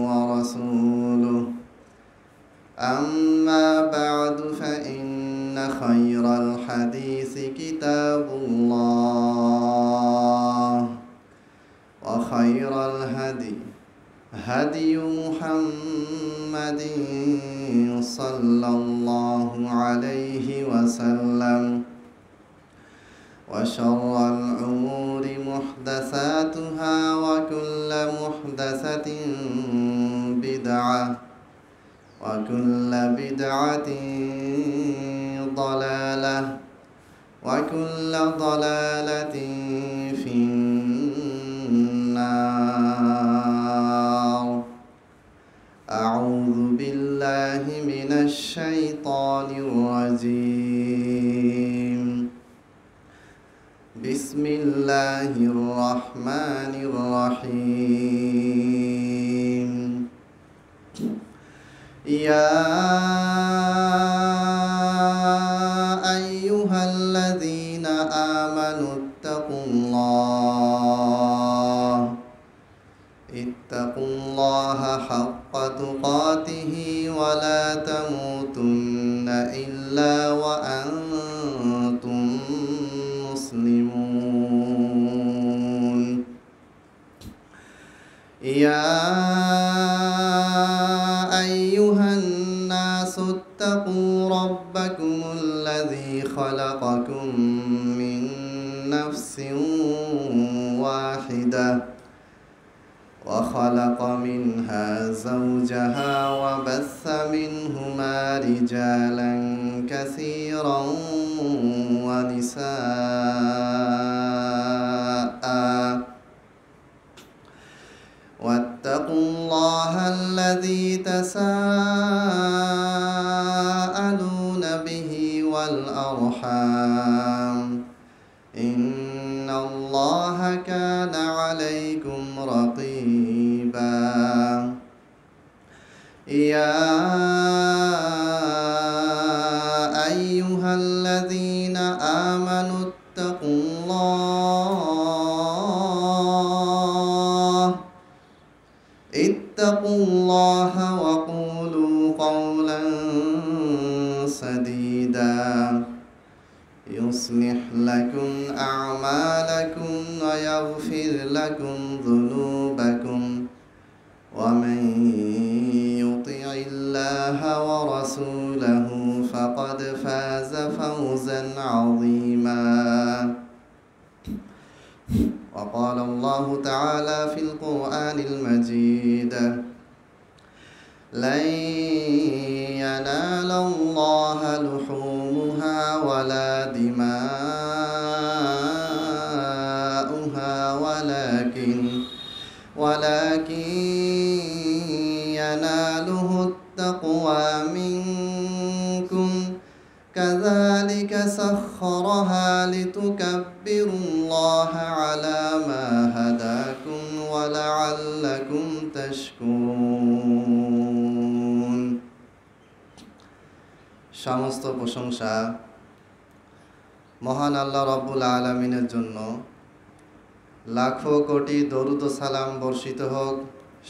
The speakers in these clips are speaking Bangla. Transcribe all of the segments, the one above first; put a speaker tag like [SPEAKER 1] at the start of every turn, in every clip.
[SPEAKER 1] ورسوله أما بعد فإن خير الحديث كتاب الله وخير الهدي هدي محمد صلى الله عليه وسلم وشر الأمور محدثاتها وكل محدثة بدعة وكل بدعة ضلالة وكل ضلالة في النار. أعوذ بالله من الشيطان الرجيم. بسم الله الرحمن الرحيم. يا أيها الذين آمنوا اتقوا الله حق تقاته ولا تموتن إلا وأنتم مسلمون. يا أيها الناس اتقوا ربكم الذي خلقكم من نفس واحدة وخلق منها زوجها وبث منهما رجالا كثيرا ونساء واتقوا الله الذي تساءلون به والأرحام إن الله كان عليكم رقيبا. يا أيها الذين آمنوا اتقوا الله وقولوا قولا سديدا يصلح لكم أعمالكم ويغفر لكم ذنوبكم ومن يطع الله ورسوله فقد فاز فوزا عظيما. وقال الله تعالى في القرآن المجيد لن ينال الله لحومها ولا دماؤها ولكن يناله التقوى منكم كذلك سخرها لتكبروا الله على ما هداكم ولعلكم تشكرون. সমস্ত প্রশংসা মহান আল্লাহ রাব্বুল আলামিনের জন্য। লাখো কোটি দরুদ ও সালাম বর্ষিত হোক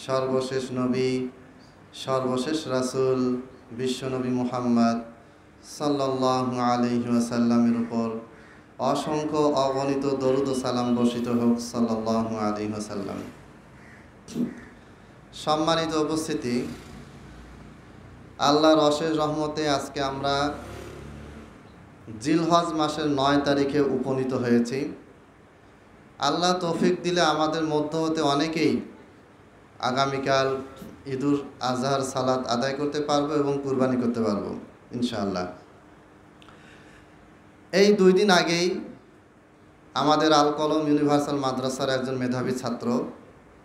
[SPEAKER 1] সর্বশেষ নবী সর্বশেষ রাসূল বিশ্বনবী মুহাম্মদ সাল্লাল্লাহু আলাইহি ওয়াসাল্লামের উপর। অসংখ্য অগণিত দরুদ ও সালাম বর্ষিত হোক সাল্লাল্লাহু আলাইহি ওয়াসাল্লাম। সম্মানিত উপস্থিতি, আল্লাহর অশেষ রহমতে আজকে আমরা জিলহজ মাসের ৯ তারিখে উপনীত হয়েছি। আল্লাহ তৌফিক দিলে আমাদের মধ্য হতে অনেকেই আগামীকাল ঈদুল আজহার সালাত আদায় করতে পারবো এবং কুরবানি করতে পারবো ইনশাআল্লাহ। এই 2 দিন আগেই আমাদের আল কলম ইউনিভার্সাল মাদ্রাসার একজন মেধাবী ছাত্র,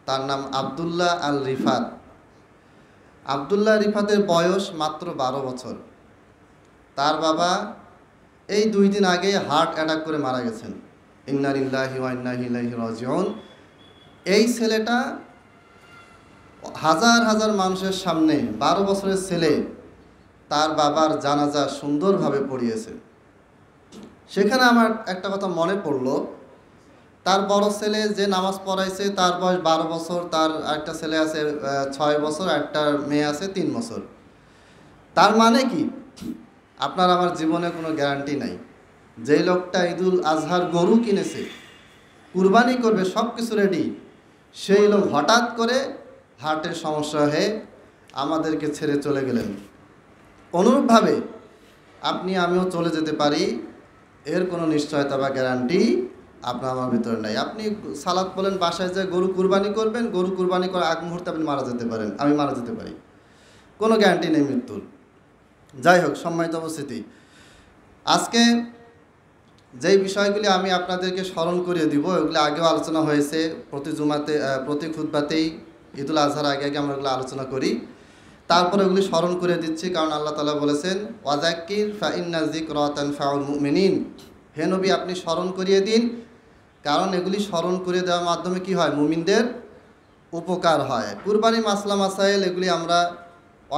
[SPEAKER 1] তার নাম আব্দুল্লাহ আল রিফাত। আব্দুল্লাহ রিফাতের বয়স মাত্র 12 বছর। তার বাবা এই 2 দিন আগে হার্ট অ্যাটাক করে মারা গেছেন। ইন্না লিল্লাহি ওয়া ইন্না ইলাইহি রাজিউন। এই ছেলেটা হাজার হাজার মানুষের সামনে 12 বছরের ছেলে তার বাবার জানাজা সুন্দরভাবে পড়িয়েছে। সেখানে আমার একটা কথা মনে পড়ল, তার বড় ছেলে যে নামাজ পড়াইছে তার বয়স 12 বছর, তার একটা ছেলে আছে 6 বছর, একটা মেয়ে আছে 3 বছর। তার মানে কি, আপনার আমার জীবনে কোনো গ্যারান্টি নাই। যেই লোকটা ঈদুল আজহার গরু কিনেছে, কুরবানি করবে, সব কিছু রেডি, সেই লোক হঠাৎ করে হার্টের সমস্যা হয়ে আমাদেরকে ছেড়ে চলে গেলেন। অনুরূপভাবে আপনি আমিও চলে যেতে পারি, এর কোনো নিশ্চয়তা বা গ্যারান্টি আপনার আমার ভিতরে নাই। আপনি সালাত বলেন, বাসায় যে গরু কুরবানি করবেন, গরু কুরবানি করার আগ মুহূর্তে আপনি মারা যেতে পারেন, আমি মারা যেতে পারি, কোনো গ্যারান্টি নেই মৃত্যুর। যাই হোক, সম্মানিত উপস্থিতি, আজকে যেই বিষয়গুলি আমি আপনাদেরকে স্মরণ করিয়ে দিব, এগুলো আগেও আলোচনা হয়েছে। প্রতি জুমাতে, প্রতি খুতবাতেই ঈদুল আজহার আগে আগে আমরা এগুলো আলোচনা করি। তারপরে ওগুলি স্মরণ করে দিচ্ছি, কারণ আল্লাহ তাআলা বলেছেন ওয়াযাক্কির ফাইন্না যিকরা তানফাউল মুমিনিন। হে নবী, আপনি স্মরণ করিয়ে দিন, কারণ এগুলি স্মরণ করে দেওয়ার মাধ্যমে কি হয়, মুমিনদের উপকার হয়। কুরবানি মাসলা মাসাইল এগুলি আমরা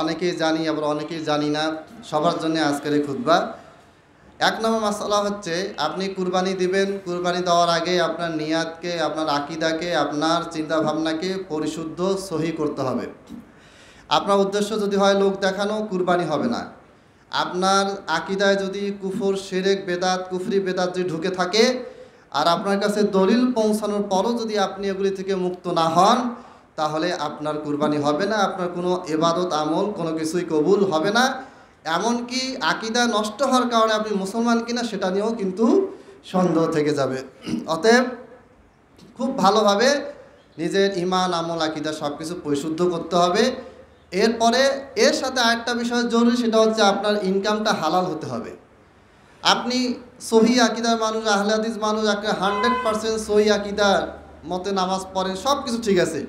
[SPEAKER 1] অনেকেই জানি, আবার অনেকেই জানি না, সবার জন্য আজকের এই খুতবা। 1 নম্বর মাসলা হচ্ছে, আপনি কুরবানি দিবেন, কুরবানি দেওয়ার আগে আপনার নিয়াতকে, আপনার আকীদাকে, আপনার চিন্তা ভাবনাকে পরিশুদ্ধ সহি করতে হবে। আপনার উদ্দেশ্য যদি হয় লোক দেখানো, কুরবানি হবে না। আপনার আকীদায় যদি কুফর, শিরক, বেদাত, কুফরি বেদাত যদি ঢুকে থাকে, আর আপনার কাছে দলিল পৌঁছানোর পরও যদি আপনি এগুলি থেকে মুক্ত না হন, তাহলে আপনার কুরবানি হবে না, আপনার কোনো ইবাদত আমল কোনো কিছুই কবুল হবে না। এমনকি আকীদা নষ্ট হওয়ার কারণে আপনি মুসলমান কিনা সেটা নিয়েও কিন্তু সন্দেহ থেকে যাবে। অতএব খুব ভালোভাবে নিজের ঈমান, আমল, আকীদা সব কিছু পরিশুদ্ধ করতে হবে। এরপরে এর সাথে আরেকটা বিষয় জরুরি, সেটা হচ্ছে আপনার ইনকামটা হালাল হতে হবে। আপনি সহি আকীদার মানুষ, আহলে হাদিস মানুষ, একটা 100% সহি আকীদার মতে নামাজ পড়েন, সব কিছু ঠিক আছে,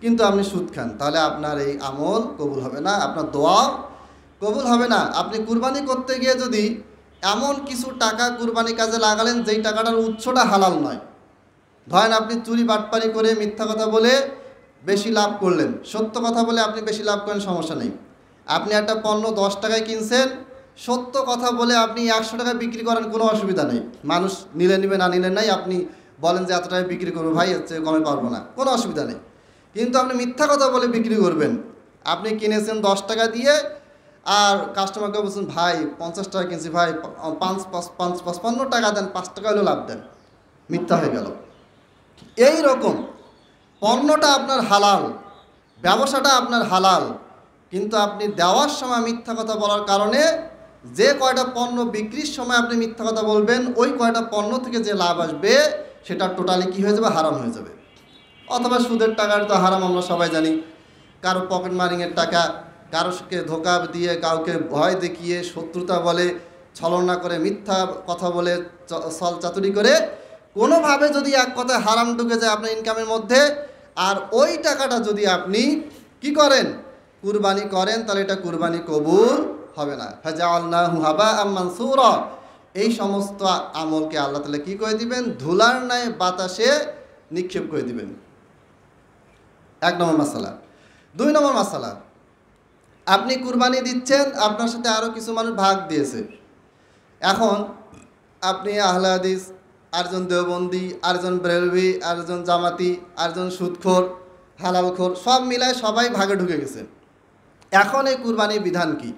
[SPEAKER 1] কিন্তু আপনি সুদ খান, তাহলে আপনার এই আমল কবুল হবে না, আপনার দোয়া কবুল হবে না। আপনি কুরবানি করতে গিয়ে যদি এমন কিছু টাকা কুরবানি কাজে লাগালেন যেই টাকাটার উৎসটা হালাল নয়, ধরেন আপনি চুরি বাটপারি করে মিথ্যা কথা বলে বেশি লাভ করলেন, সত্য কথা বলে আপনি বেশি লাভ করেন, সমস্যা নেই। আপনি একটা পণ্য 10 টাকায় কিনছেন, সত্য কথা বলে আপনি 100 টাকায় বিক্রি করেন, কোনো অসুবিধা নেই। মানুষ নিলে নিবে, না নিলে নাই, আপনি বলেন যে এত টাকায় বিক্রি করবো ভাই, হচ্ছে কমে পারবো না, কোনো অসুবিধা নেই। কিন্তু আপনি মিথ্যা কথা বলে বিক্রি করবেন, আপনি কিনেছেন 10 টাকা দিয়ে, আর কাস্টমারকে বলছেন ভাই 50 টাকা কিনছি ভাই, 55 টাকা দেন, 5 টাকা হলেও লাভ দেন, মিথ্যা হয়ে গেল। এই রকম পণ্যটা আপনার হালাল, ব্যবসাটা আপনার হালাল, কিন্তু আপনি দেওয়ার সময় মিথ্যা কথা বলার কারণে যে কয়টা পণ্য বিক্রির সময় আপনি মিথ্যা কথা বলবেন, ওই কয়টা পণ্য থেকে যে লাভ আসবে সেটা টোটালি কী হয়ে যাবে, হারাম হয়ে যাবে। অথবা সুদের টাকার তো হারাম আমরা সবাই জানি। কারো পকেট মারিংয়ের টাকা, কারোকে ধোকা দিয়ে, কাউকে ভয় দেখিয়ে, শত্রুতা বলে, ছলনা করে, মিথ্যা কথা বলে, ছল চাতুরি করে কোনোভাবে যদি এক কথায় হারাম ঢুকে যায় আপনার ইনকামের মধ্যে, আর ওই টাকাটা যদি আপনি কি করেন, কুরবানি করেন, তাহলে এটা কুরবানি কবুল হবে না। ফাজাআলনাহু হাবাআম মানসুরা। এই সমস্ত আমলকে আল্লাহ তাআলা কি করে দিবেন, ধুলার ন্যায় বাতাসে নিক্ষেপ করে দিবেন। 1 নম্বর মাসালা। 2 নম্বর মাসালা, আপনি কুরবানি দিচ্ছেন, আপনার সাথে আরও কিছু মানুষ ভাগ দিয়েছে। এখন আপনি আহলে হাদিস, আরেকজন দেওবন্দি, আরেকজন বেরেলভি, আরেকজন জামাতি, আরেকজন সুদখোর, হালালখোর, সব মিলায় সবাই ভাগে ঢুকে গেছে। এখন এই কুরবানির বিধান কি?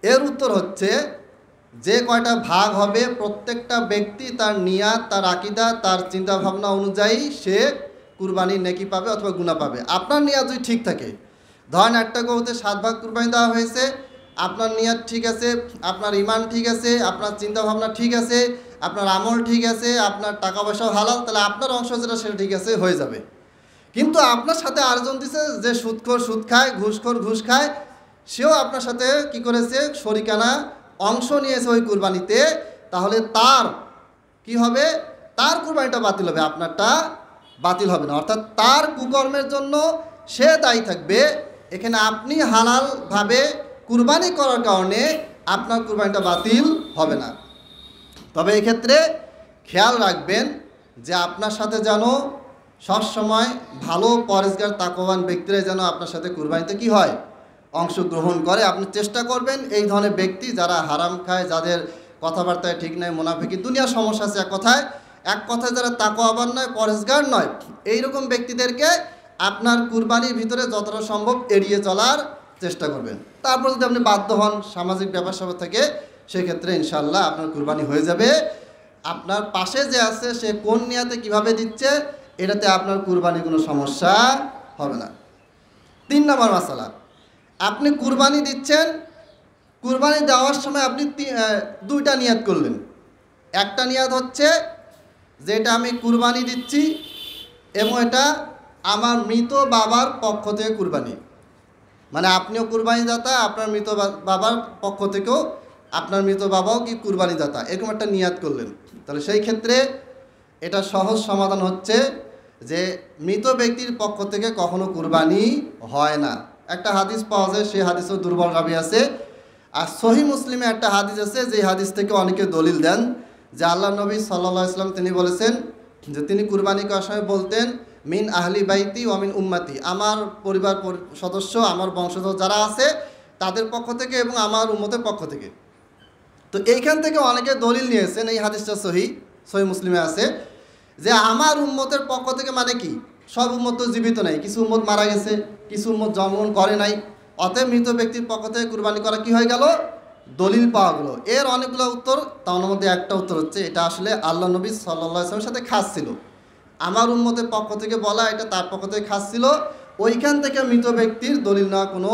[SPEAKER 1] এর উত্তর হচ্ছে, যে কয়টা ভাগ হবে প্রত্যেকটা ব্যক্তি তার নিয়াত, তার আকীদা, তার চিন্তাভাবনা অনুযায়ী সে কুরবানির নেকি পাবে অথবা গুনাহ পাবে। আপনার নিয়াত যদি ঠিক থাকে, ধরেন একটা গরুতে 7 ভাগ কুরবানি দেওয়া হয়েছে, আপনার নিয়াত ঠিক আছে, আপনার ঈমান ঠিক আছে, আপনার চিন্তাভাবনা ঠিক আছে, আপনার আমল ঠিক আছে, আপনার টাকা পয়সাও হালাল, তাহলে আপনার অংশ যেটা সেটা ঠিক আছে, হয়ে যাবে। কিন্তু আপনার সাথে আরেকজন দিছে যে সুদখোর সুদ খায়, ঘুষখোর ঘুষ খায়, সেও আপনার সাথে কি করেছে, শরিকানা অংশ নিয়েছে ওই কুরবানিতে, তাহলে তার কি হবে, তার কুরবানিটা বাতিল হবে, আপনারটা বাতিল হবে না। অর্থাৎ তার কুকর্মের জন্য সে দায়ী থাকবে। এখানে আপনি হালালভাবে কুরবানি করার কারণে আপনার কুরবানিটা বাতিল হবে না। তবে এক্ষেত্রে খেয়াল রাখবেন যে আপনার সাথে যেন সবসময় ভালো পরেজগার তাকওয়ান ব্যক্তিরা যেন আপনার সাথে কুরবানিতে কি হয়, অংশগ্রহণ করে। আপনি চেষ্টা করবেন এই ধরনের ব্যক্তি যারা হারাম খায়, যাদের কথাবার্তায় ঠিক নাই, মুনাফিকি, দুনিয়ার সমস্যা আছে, এক কথায় এক কথায় যারা তাকওয়াবান নয়, পরহেজগার নয়, এইরকম ব্যক্তিদেরকে আপনার কুরবানির ভিতরে যতটা সম্ভব এড়িয়ে চলার চেষ্টা করবেন। তারপর যদি আপনি বাধ্য হন সামাজিক ব্যাপার স্যাপার থেকে, সেক্ষেত্রে ইনশাআল্লাহ আপনার কুরবানি হয়ে যাবে। আপনার পাশে যে আছে সে কোন নিয়াতে কিভাবে দিচ্ছে, এটাতে আপনার কুরবানির কোনো সমস্যা হবে না। 3 নম্বর মাসালা, আপনি কুরবানি দিচ্ছেন, কুরবানি দেওয়ার সময় আপনি 2টা নিয়াত করলেন। একটা নিয়াত হচ্ছে যে এটা আমি কুরবানি দিচ্ছি এবং এটা আমার মৃত বাবার পক্ষ থেকে কুরবানি, মানে আপনিও কুরবানি দাতা, আপনার মৃত বাবার পক্ষ থেকেও আপনার মৃত বাবাও কি কুরবানি দাতা, এরকম একটা নিয়াত করলেন। তাহলে সেই ক্ষেত্রে এটা সহজ সমাধান হচ্ছে যে মৃত ব্যক্তির পক্ষ থেকে কখনো কুরবানি হয় না। একটা হাদিস পাওয়া যায়, সেই হাদিসও দুর্বল রাবি আছে। আর সহি মুসলিমে একটা হাদিস আছে, যে হাদিস থেকে অনেকে দলিল দেন যে আল্লাহ নবী সাল্লাল্লাহু আলাইহি ওয়াসাল্লাম তিনি বলেছেন যে তিনি কুরবানি করার সময় বলতেন, মিন আহলি বাইতি ওয়া মিন উম্মতি, আমার পরিবার সদস্য, আমার বংশধর যারা আছে তাদের পক্ষ থেকে এবং আমার উম্মতের পক্ষ থেকে। তো এইখান থেকে অনেকে দলিল নিয়েছেন, এই হাদিসটা সহি মুসলিমে আছে যে আমার উম্মতের পক্ষ থেকে মানে কি, সব উম্মত তো জীবিত নাই, কিছু উম্মত মারা গেছে, কিছু উম্মত জন্মগ্রহণ করে নাই, অতএব মৃত ব্যক্তির পক্ষ থেকে কুরবানি করা কি হয়ে গেল, দলিল পাওয়া গেল। এর অনেকগুলো উত্তর, তার মধ্যে একটা উত্তর হচ্ছে এটা আসলে আল্লাহ নবী সাল্লাল্লাহু আলাইহি ওয়াসাল্লামের সাথে খাস ছিল। আমার উম্মতের পক্ষ থেকে বলা, এটা তার পক্ষ থেকে খাস ছিল। ওইখান থেকে মৃত ব্যক্তির দলিল নেওয়া কোনো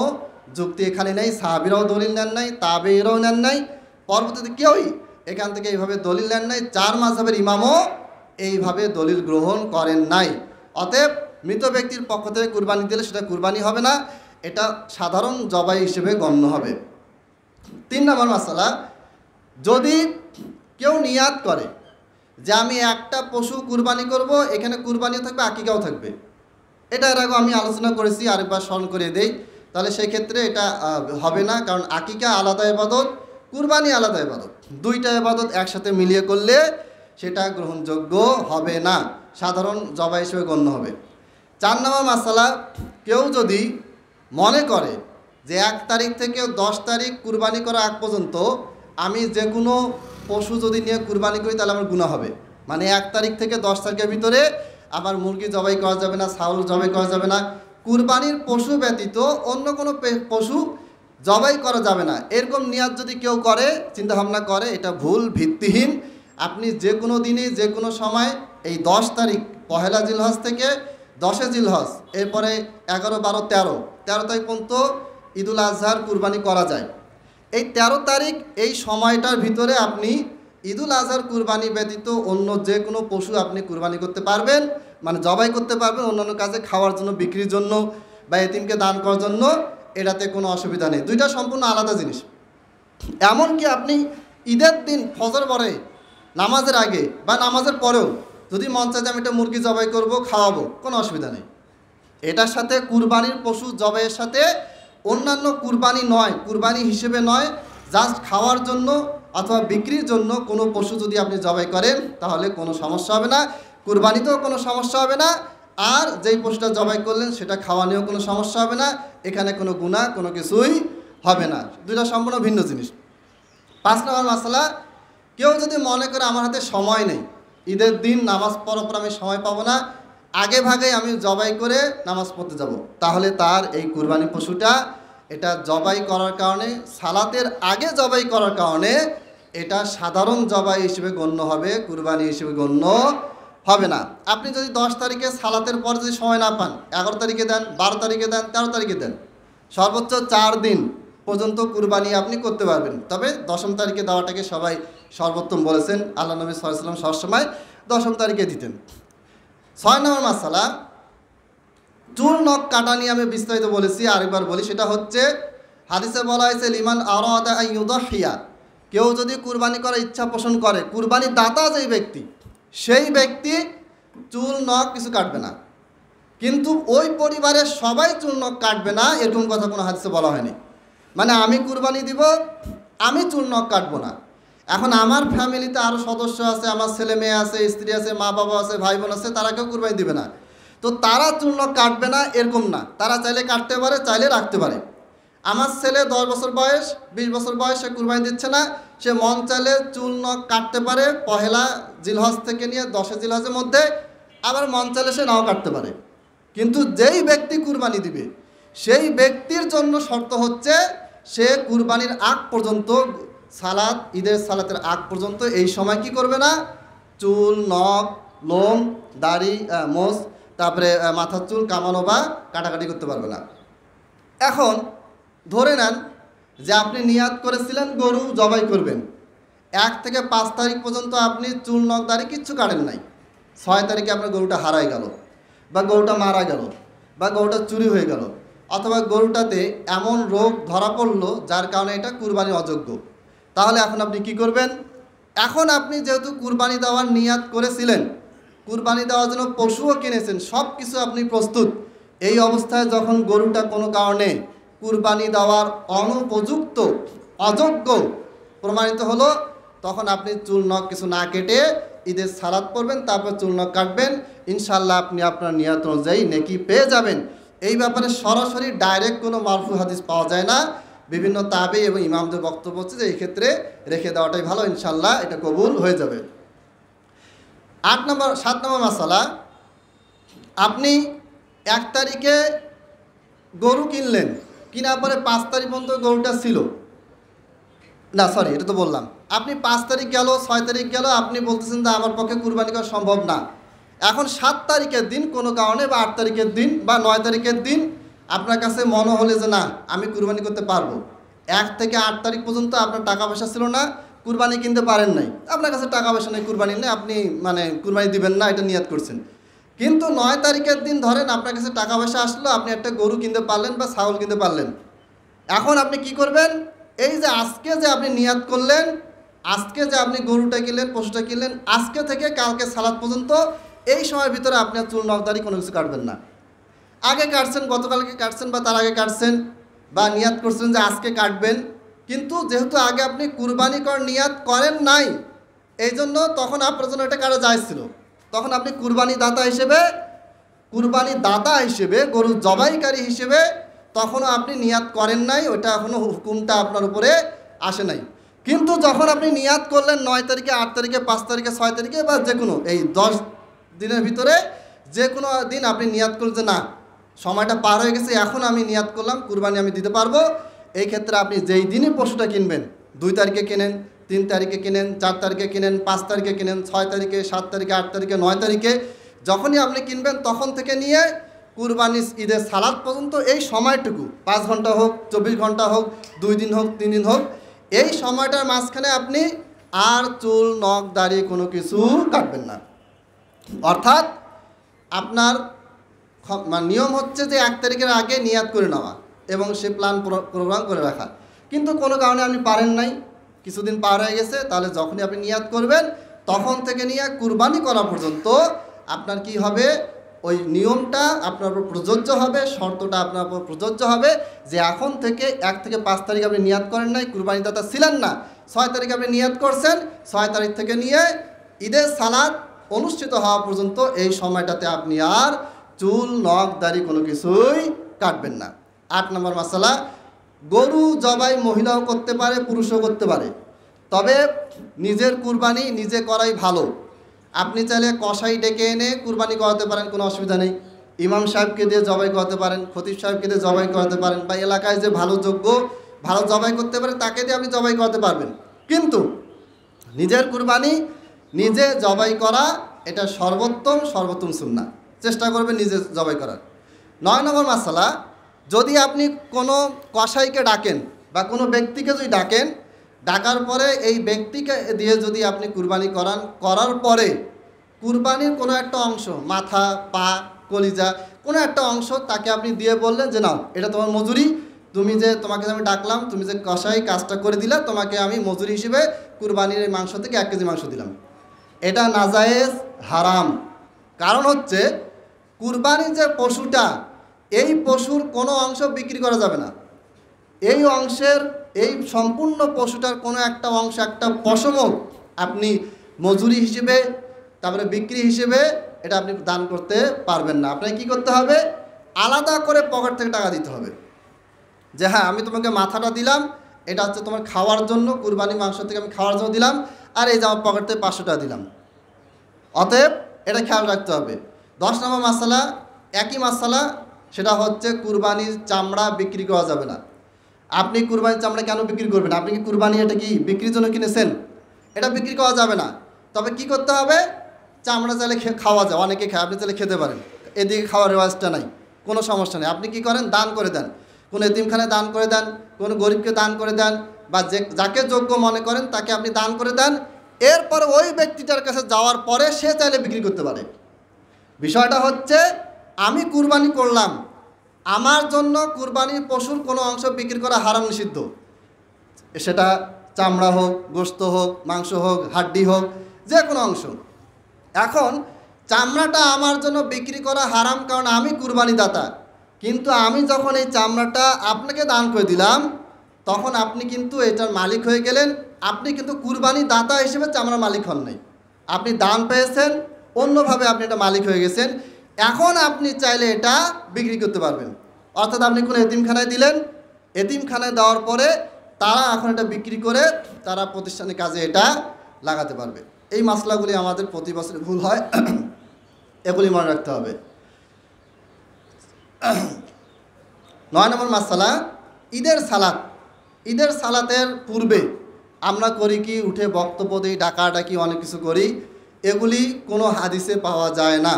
[SPEAKER 1] যুক্তি এখানে নেই। সাহাবীরাও দলিল নেন নাই, তাবেঈরাও নেন নাই, পরবর্তীতে কেউই এখান থেকে এইভাবে দলিল নেন নাই। 4 মাযহাবের ইমামও এইভাবে দলিল গ্রহণ করেন নাই। অতএব মৃত ব্যক্তির পক্ষ থেকে কুরবানি দিলে সেটা কুরবানি হবে না, এটা সাধারণ জবাই হিসেবে গণ্য হবে। 3 নম্বর মাসালা, যদি কেউ নিয়াত করে যে আমি একটা পশু কুরবানি করব, এখানে কুরবানিও থাকবে, আকিকাও থাকবে, এটা এর আগে আমি আলোচনা করেছি, আরেকবার স্মরণ করে দেই, তাহলে সেই ক্ষেত্রে এটা হবে না। কারণ আকিকা আলাদা ইবাদত, কুরবানি আলাদা ইবাদত, 2টা ইবাদত একসাথে মিলিয়ে করলে সেটা গ্রহণযোগ্য হবে না, সাধারণ জবাই হিসেবে গণ্য হবে। 4 নম্বর মাসালা, কেউ যদি মনে করে যে 1 তারিখ থেকে 10 তারিখ কুরবানি করা আগ পর্যন্ত আমি যে কোনো পশু যদি নিয়ে কুরবানি করি তাহলে আমার গুনাহ হবে, মানে 1 তারিখ থেকে 10 তারিখের ভিতরে আমার মুরগি জবাই করা যাবে না, ছাগল জবাই করা যাবে না, কুরবানির পশু ব্যতীত অন্য কোনো পশু জবাই করা যাবে না, এরকম নিয়াত যদি কেউ করে, চিন্তাভাবনা করে, এটা ভুল, ভিত্তিহীন। আপনি যে কোনো দিনে যে কোনো সময় এই 10 তারিখ পহেলা জিলহজ থেকে 10 জিলহজ, এরপরে 11, 12, 13 তারিখ পর্যন্ত ঈদুল আজহার কুরবানি করা যায়। এই 13 তারিখ এই সময়টার ভিতরে আপনি ঈদুল আজহার কুরবানি ব্যতীত অন্য যে কোনো পশু আপনি কুরবানি করতে পারবেন, মানে জবাই করতে পারবেন, অন্যান্য কাজে খাওয়ার জন্য, বিক্রির জন্য বা এতিমকে দান করার জন্য, এটাতে কোনো অসুবিধা নেই। 2টা সম্পূর্ণ আলাদা জিনিস। এমনকি আপনি ঈদের দিন ফজর পরে, নামাজের আগে বা নামাজের পরেও যদি মন চায় যে আমি একটা মুরগি জবাই করব, খাওয়াবো, কোনো অসুবিধা নেই। এটার সাথে কুরবানির পশু জবাইয়ের সাথে অন্যান্য কুরবানি নয়, কুরবানি হিসেবে নয়, জাস্ট খাওয়ার জন্য অথবা বিক্রির জন্য কোনো পশু যদি আপনি জবাই করেন তাহলে কোনো সমস্যা হবে না, কুরবানিতেও কোনো সমস্যা হবে না, আর যেই পশুটা জবাই করলেন সেটা খাওয়া নিয়েও কোনো সমস্যা হবে না, এখানে কোনো গুনাহ কোনো কিছুই হবে না। 2টা সম্পূর্ণ ভিন্ন জিনিস। 5 নম্বর মাসালা, কেউ যদি মনে করে আমার হাতে সময় নেই, ঈদের দিন নামাজ পড়ার পর আমি সময় পাবো না, আগে ভাগে আমি জবাই করে নামাজ পড়তে যাব, তাহলে তার এই কুরবানি পশুটা এটা জবাই করার কারণে, সালাতের আগে জবাই করার কারণে এটা সাধারণ জবাই হিসেবে গণ্য হবে, কুরবানি হিসেবে গণ্য হবে না। আপনি যদি 10 তারিখে সালাতের পর যদি সময় না পান, 11 তারিখে দেন, 12 তারিখে দেন, 13 তারিখে দেন, সর্বোচ্চ 4 দিন পর্যন্ত কুরবানি আপনি করতে পারবেন। তবে 10ম তারিখে দেওয়াটাকে সবাই সর্বোত্তম বলেছেন, আল্লাহ নবী সাল্লাল্লাহু আলাইহি ওয়াসাল্লাম সবসময় 10ম তারিখে দিতেন। 6 নম্বর মাসালা, চুল নখ কাটা নিয়ে আমি বিস্তারিত বলেছি, আরেকবার বলি, সেটা হচ্ছে হাদিসে বলা হয়েছে লিমান আরাদা আন ইউদাহিয়া, কেউ যদি কুরবানি করার ইচ্ছা পোষণ করে, কুরবানি দাতা যেই ব্যক্তি, সেই ব্যক্তি চুল নখ কিছু কাটবে না, কিন্তু ওই পরিবারের সবাই চুল নখ কাটবে না, এরকম কথা কোনো হাদিসে বলা হয়নি। মানে আমি কুরবানি দিব, আমি চুল নখ কাটবো না, এখন আমার ফ্যামিলিতে আরও সদস্য আছে, আমার ছেলে মেয়ে আছে, স্ত্রী আছে, মা বাবা আছে, ভাই বোন আছে, তারা কেউ কুরবানি দিবে না, তো তারা চুল নখ কাটবে না এরকম না, তারা চাইলে কাটতে পারে, চাইলে রাখতে পারে। আমার ছেলে 10 বছর বয়স, 20 বছর বয়স, সে কুরবানি দিচ্ছে না, সে মন চাইলে চুল নখ কাটতে পারে পহেলা জিলহজ থেকে নিয়ে 10 জিলহজের মধ্যে, আবার মন চাইলে সে নাও কাটতে পারে। কিন্তু যেই ব্যক্তি কুরবানি দিবে সেই ব্যক্তির জন্য শর্ত হচ্ছে সে কুরবানির আগ পর্যন্ত, সালাত, ঈদের সালাতের আগ পর্যন্ত এই সময় কি করবে না, চুল নখ লোম দাড়ি মোজ তারপরে মাথার চুল কামানো বা কাটাকাটি করতে পারবে না। এখন ধরে নেন যে আপনি নিয়াত করেছিলেন গরু জবাই করবেন, 1 থেকে 5 তারিখ পর্যন্ত আপনি চুল নখ দাড়ি কিচ্ছু কাটেন নাই, 6 তারিখে আপনার গরুটা হারাই গেল বা গরুটা মারা গেল বা গরুটা চুরি হয়ে গেল, অথবা গরুটাতে এমন রোগ ধরা পড়লো যার কারণে এটা কুরবানি অযোগ্য। তাহলে এখন আপনি কি করবেন? এখন আপনি যেহেতু কুরবানি দেওয়ার নিয়াত করেছিলেন, কুরবানি দেওয়ার জন্য পশুও কিনেছেন, সব কিছু আপনি প্রস্তুত, এই অবস্থায় যখন গরুটা কোনো কারণে কুরবানি দেওয়ার অনুপযুক্ত অযোগ্য প্রমাণিত হলো, তখন আপনি চুল নখ কিছু না কেটে ঈদের সালাত পড়বেন, তারপর চুল নখ কাটবেন, ইনশাল্লাহ আপনি আপনার নিয়াত অনুযায়ী নেকি পেয়ে যাবেন। এই ব্যাপারে সরাসরি ডাইরেক্ট কোনো মারফু হাদিস পাওয়া যায় না। বিভিন্ন তাবে এবং ইমামদের বক্তব্য হচ্ছে যে এই ক্ষেত্রে রেখে দেওয়াটাই ভালো, ইনশাল্লাহ এটা কবুল হয়ে যাবে। 7 নম্বর মাসালা, আপনি 1 তারিখে গরু কিনলেন, কেনার পরে 5 তারিখ পর্যন্ত গরুটা ছিল না, সরি এটা তো বললাম, আপনি 5 তারিখ গেল 6 তারিখ গেল, আপনি বলতেছেন যে আমার পক্ষে কুরবানি করা সম্ভব না। এখন 7 তারিখের দিন কোনো কারণে বা 8 তারিখের দিন বা 9 তারিখের দিন আপনার কাছে মনে হলে যে না আমি কুরবানি করতে পারবো, 1 থেকে 8 তারিখ পর্যন্ত আপনার টাকা পয়সা ছিল না, কুরবানি কিনতে পারেন নাই, আপনার কাছে টাকা পয়সা নেই, কুরবানি নেই, আপনি কুরবানি দিবেন না এটা নিয়াত করছেন। কিন্তু 9 তারিখের দিন ধরেন আপনার কাছে টাকা পয়সা আসলো, আপনি একটা গরু কিনতে পারলেন বা ছাগল কিনতে পারলেন। এখন আপনি কি করবেন? এই যে আজকে যে আপনি নিয়াত করলেন, আজকে যে আপনি গরুটা কিনলেন পশুটা কিনলেন, আজকে থেকে কালকে সালাত পর্যন্ত এই সময়ের ভিতরে আপনি চুল নখ দাড়ি কোনো কিছু কাটবেন না। আগে কাটছেন, গতকালকে কাটছেন বা তার আগে কাটছেন বা নিয়াত করছেন যে আজকে কাটবেন, কিন্তু যেহেতু আগে আপনি কুরবানি করার নিয়াত করেন নাই, এই জন্য তখন আপনার জন্য এটা কাটা যায় ছিল। তখন আপনি কুরবানি দাতা হিসেবে গরু জবাইকারী হিসেবে তখনও আপনি নিয়াত করেন নাই, ওটা এখনও হুকুমটা আপনার উপরে আসে নাই। কিন্তু যখন আপনি নিয়াত করলেন 9 তারিখে 8 তারিখে 5 তারিখে 6 তারিখে বা যে কোনো এই 10 দিনের ভিতরে যে কোনো দিন আপনি নিয়াত করলেন যে না সময়টা পার হয়ে গেছে, এখন আমি নিয়াত করলাম কুরবানি আমি দিতে পারবো, এই ক্ষেত্রে আপনি যেই দিনই পশুটা কিনবেন, 2 তারিখে কেনেন, 3 তারিখে কেনেন, 4 তারিখে কেনেন, 5 তারিখে কেনেন, 6 তারিখে, 7 তারিখে, 8 তারিখে, 9 তারিখে, যখনই আপনি কিনবেন তখন থেকে নিয়ে কুরবানি ঈদের সালাত পর্যন্ত এই সময়টুকু 5 ঘন্টা হোক, 24 ঘন্টা হোক, 2 দিন হোক, 3 দিন হোক, এই সময়টার মাঝখানে আপনি আর চুল নখ দাড়ি কোনো কিছু কাটবেন না। অর্থাৎ আপনার নিয়ম হচ্ছে যে 1 তারিখের আগে নিয়াত করে নেওয়া এবং সে প্ল্যান প্রোগ্রাম করে রাখা। কিন্তু কোনো কারণে আপনি পারেন নাই, কিছুদিন পার হয়ে গেছে, তাহলে যখনই আপনি নিয়াত করবেন তখন থেকে নিয়ে কুরবানি করা পর্যন্ত আপনার কি হবে, ওই নিয়মটা আপনার উপর প্রযোজ্য হবে, শর্তটা আপনার উপর প্রযোজ্য হবে যে এখন থেকে 1 থেকে 5 তারিখ আপনি নিয়াত করেন নাই, কুরবানি দাতা ছিলেন না, 6 তারিখ আপনি নিয়াত করছেন, 6 তারিখ থেকে নিয়ে ঈদের সালাত অনুষ্ঠিত হওয়া পর্যন্ত এই সময়টাতে আপনি আর চুল নখ দাড়ি কোনো কিছুই কাটবেন না। 8 নম্বর মাসালা, গরু জবাই মহিলাও করতে পারে পুরুষও করতে পারে, তবে নিজের কুরবানি নিজে করাই ভালো। আপনি চাইলে কসাই ডেকে এনে কুরবানি করাতে পারেন, কোনো অসুবিধা নেই, ইমাম সাহেবকে দিয়ে জবাই করাতে পারেন, খতিব সাহেবকে দিয়ে জবাই করাতে পারেন, বা এলাকায় যে ভালো যোগ্য ভালো জবাই করতে পারে তাকে দিয়ে আপনি জবাই করাতে পারবেন। কিন্তু নিজের কুরবানি নিজে জবাই করা এটা সর্বোত্তম সুন্নাহ, চেষ্টা করবেন নিজে জবাই করার। 9 নম্বর মাসালা, যদি আপনি কোনো কসাইকে ডাকেন বা কোনো ব্যক্তিকে যদি ডাকেন, ডাকার পরে এই ব্যক্তিকে দিয়ে যদি আপনি কুরবানি করার পরে কুরবানির কোনো একটা অংশ, মাথা, পা, কলিজা, কোনো একটা অংশ তাকে আপনি দিয়ে বললেন যে নাও এটা তোমার মজুরি, তোমাকে আমি ডাকলাম, তুমি যে কসাই কাজটা করে দিলা, তোমাকে আমি মজুরি হিসেবে কুরবানির এই মাংস থেকে 1 কেজি মাংস দিলাম, এটা নাজায়েজ, হারাম। কারণ হচ্ছে কুরবানির যে পশুটা, এই পশুর কোনো অংশ বিক্রি করা যাবে না, এই সম্পূর্ণ পশুটার কোনো একটা অংশ, একটা পশমও আপনি মজুরি হিসেবে তারপরে বিক্রি হিসেবে এটা আপনি দান করতে পারবেন না। আপনাকে কী করতে হবে? আলাদা করে পকেট থেকে টাকা দিতে হবে। যে হ্যাঁ আমি তোমাকে মাথাটা দিলাম, এটা হচ্ছে তোমার খাওয়ার জন্য, কুরবানি মাংস থেকে আমি খাওয়ার জন্য দিলাম, আর এই যে আমার পকেট থেকে 500 টাকা দিলাম। অতএব এটা খেয়াল রাখতে হবে। 10 নম্বর মাসালা, একই মাসালা, সেটা হচ্ছে কুরবানির চামড়া বিক্রি করা যাবে না। আপনি কুরবানির চামড়া কেন বিক্রি করবেন? আপনি কি কুরবানি এটা কি বিক্রির জন্য কিনেছেন? এটা বিক্রি করা যাবে না। তবে কি করতে হবে? চামড়া চাইলে খাওয়া যায়, অনেকে খায়, আপনি চাইলে খেতে পারেন, এদিকে খাওয়ার রেওয়াজটা নাই, কোনো সমস্যা নেই। আপনি কি করেন? দান করে দেন, কোনো এতিমখানায় দান করে দেন, কোনো গরিবকে দান করে দেন, বা যাকে যোগ্য মনে করেন তাকে আপনি দান করে দেন। এরপরে ওই ব্যক্তিটার কাছে যাওয়ার পরে সে চাইলে বিক্রি করতে পারে। বিষয়টা হচ্ছে আমি কুরবানি করলাম, আমার জন্য কুরবানির পশুর কোনো অংশ বিক্রি করা হারাম, নিষিদ্ধ। সেটা চামড়া হোক, গোশত হোক, মাংস হোক, হাড্ডি হোক, যে কোনো অংশ। এখন চামড়াটা আমার জন্য বিক্রি করা হারাম, কারণ আমি কুরবানি দাতা। কিন্তু আমি যখন এই চামড়াটা আপনাকে দান করে দিলাম, তখন আপনি কিন্তু এটার মালিক হয়ে গেলেন। আপনি কিন্তু কুরবানি দাতা হিসেবে চামড়ার মালিক হন নাই, আপনি দান পেয়েছেন, অন্যভাবে আপনি এটা মালিক হয়ে গেছেন। এখন আপনি চাইলে এটা বিক্রি করতে পারবেন। অর্থাৎ আপনি কোনো এতিমখানায় দিলেন, এতিমখানায় দেওয়ার পরে তারা এখন এটা বিক্রি করে তারা প্রতিষ্ঠানের কাজে এটা লাগাতে পারবে। এই মশলাগুলি আমাদের প্রতি বছর ভুল হয়, এগুলি মনে রাখতে হবে। 9 নম্বর মাসালা, ঈদের সালাত। ঈদের সালাতের পূর্বে আমরা করি কি? উঠে বক্তব্য দিই, ডাকাডাকি, অনেক কিছু করি। এগুলি কোনো হাদিসে পাওয়া যায় না,